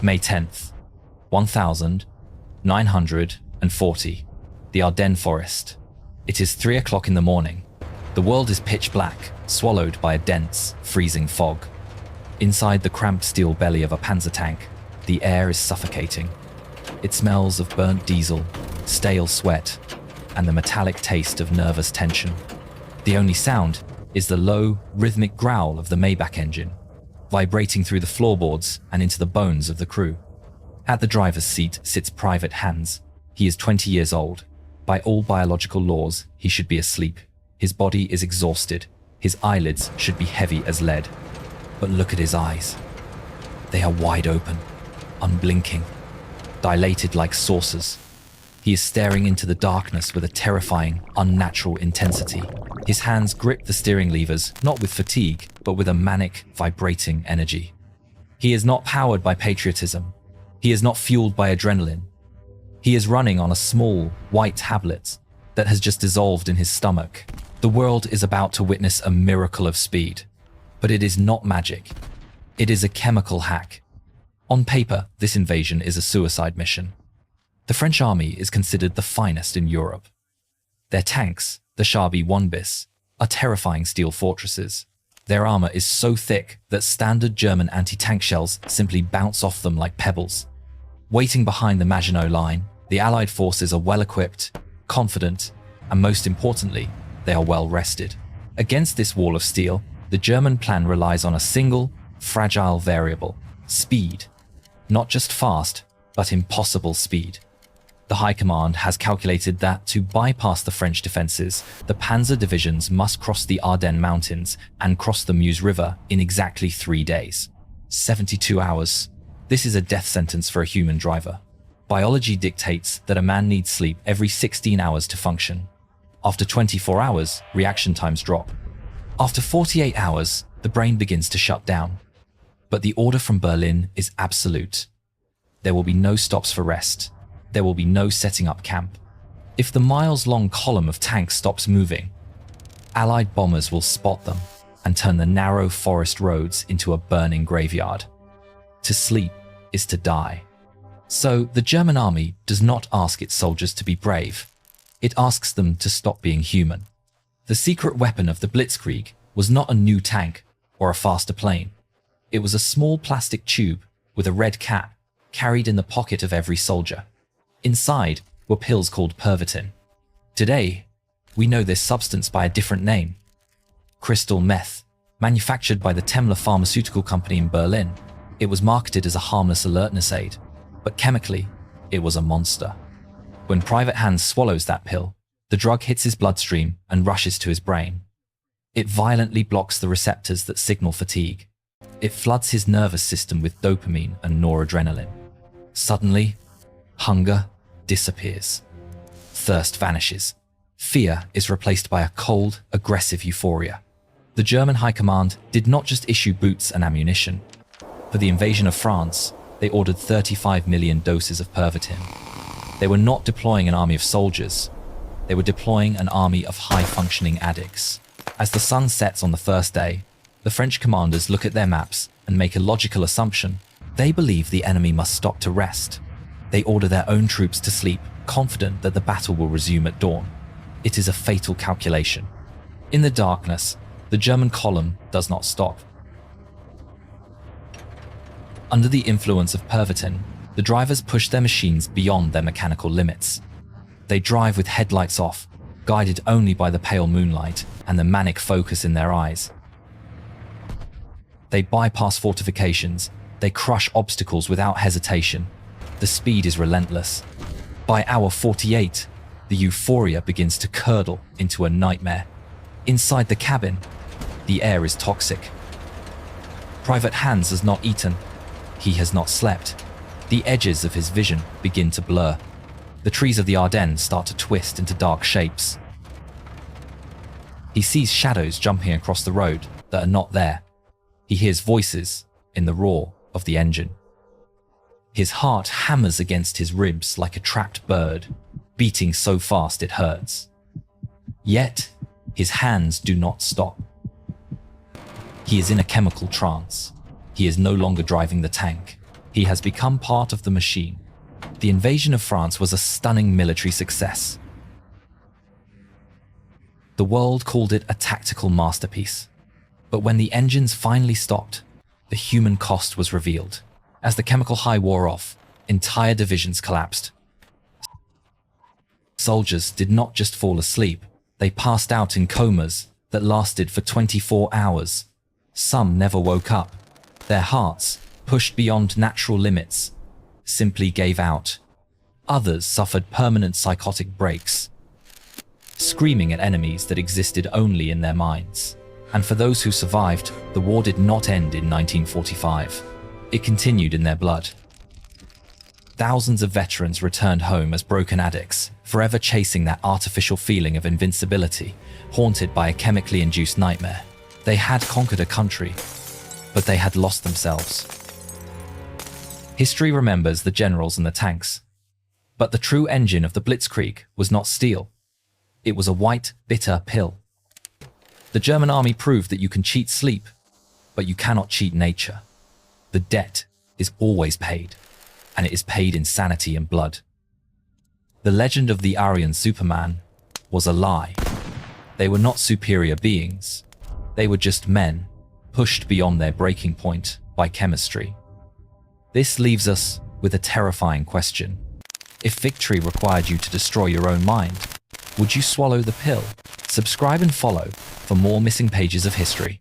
May 10th, 1940. The Ardennes Forest. It is 3 o'clock in the morning. The world is pitch black, swallowed by a dense, freezing fog. Inside the cramped steel belly of a panzer tank, the air is suffocating. It smells of burnt diesel, stale sweat, and the metallic taste of nervous tension. The only sound is the low, rhythmic growl of the Maybach engine, vibrating through the floorboards and into the bones of the crew. At the driver's seat sits Private Hans. He is 20 years old. By all biological laws, he should be asleep. His body is exhausted. His eyelids should be heavy as lead. But look at his eyes. They are wide open, unblinking, dilated like saucers. He is staring into the darkness with a terrifying, unnatural intensity. His hands grip the steering levers, not with fatigue, but with a manic, vibrating energy. He is not powered by patriotism. He is not fueled by adrenaline. He is running on a small, white tablet that has just dissolved in his stomach. The world is about to witness a miracle of speed. But it is not magic. It is a chemical hack. On paper, this invasion is a suicide mission. The French army is considered the finest in Europe. Their tanks, the Char B1 bis, are terrifying steel fortresses. Their armor is so thick that standard German anti-tank shells simply bounce off them like pebbles. Waiting behind the Maginot Line, the Allied forces are well-equipped, confident, and most importantly, they are well-rested. Against this wall of steel, the German plan relies on a single, fragile variable: speed. Not just fast, but impossible speed. The High Command has calculated that to bypass the French defenses, the panzer divisions must cross the Ardennes Mountains and cross the Meuse River in exactly 3 days. 72 hours. This is a death sentence for a human driver. Biology dictates that a man needs sleep every 16 hours to function. After 24 hours, reaction times drop. After 48 hours, the brain begins to shut down. But the order from Berlin is absolute. There will be no stops for rest. There will be no setting up camp. If the miles-long column of tanks stops moving, Allied bombers will spot them and turn the narrow forest roads into a burning graveyard. To sleep is to die. So the German army does not ask its soldiers to be brave. It asks them to stop being human. The secret weapon of the Blitzkrieg was not a new tank or a faster plane. It was a small plastic tube with a red cap carried in the pocket of every soldier. Inside were pills called Pervitin. Today, we know this substance by a different name: Crystal Meth. Manufactured by the Temmler pharmaceutical company in Berlin, it was marketed as a harmless alertness aid, but chemically, it was a monster. When Private Hans swallows that pill, the drug hits his bloodstream and rushes to his brain. It violently blocks the receptors that signal fatigue. It floods his nervous system with dopamine and noradrenaline. Suddenly, hunger disappears. Thirst vanishes. Fear is replaced by a cold, aggressive euphoria. The German High Command did not just issue boots and ammunition. For the invasion of France, they ordered 35 million doses of Pervitin. They were not deploying an army of soldiers. They were deploying an army of high-functioning addicts. As the sun sets on the first day, the French commanders look at their maps and make a logical assumption. They believe the enemy must stop to rest. They order their own troops to sleep, confident that the battle will resume at dawn. It is a fatal calculation. In the darkness, the German column does not stop. Under the influence of Pervitin, the drivers push their machines beyond their mechanical limits. They drive with headlights off, guided only by the pale moonlight and the manic focus in their eyes. They bypass fortifications. They crush obstacles without hesitation. The speed is relentless. By hour 48, the euphoria begins to curdle into a nightmare. Inside the cabin, the air is toxic. Private Hans has not eaten. He has not slept. The edges of his vision begin to blur. The trees of the Ardennes start to twist into dark shapes. He sees shadows jumping across the road that are not there. He hears voices in the roar of the engine. His heart hammers against his ribs like a trapped bird, beating so fast it hurts. Yet, his hands do not stop. He is in a chemical trance. He is no longer driving the tank. He has become part of the machine. The invasion of France was a stunning military success. The world called it a tactical masterpiece. But when the engines finally stopped, the human cost was revealed. As the chemical high wore off, entire divisions collapsed. Soldiers did not just fall asleep, they passed out in comas that lasted for 24 hours. Some never woke up. Their hearts, pushed beyond natural limits, simply gave out. Others suffered permanent psychotic breaks, screaming at enemies that existed only in their minds. And for those who survived, the war did not end in 1945. It continued in their blood. Thousands of veterans returned home as broken addicts, forever chasing that artificial feeling of invincibility, haunted by a chemically induced nightmare. They had conquered a country, but they had lost themselves. History remembers the generals and the tanks, but the true engine of the Blitzkrieg was not steel. It was a white, bitter pill. The German army proved that you can cheat sleep, but you cannot cheat nature. The debt is always paid, and it is paid in sanity and blood. The legend of the Aryan Superman was a lie. They were not superior beings. They were just men, pushed beyond their breaking point by chemistry. This leaves us with a terrifying question. If victory required you to destroy your own mind, would you swallow the pill? Subscribe and follow for more missing pages of history.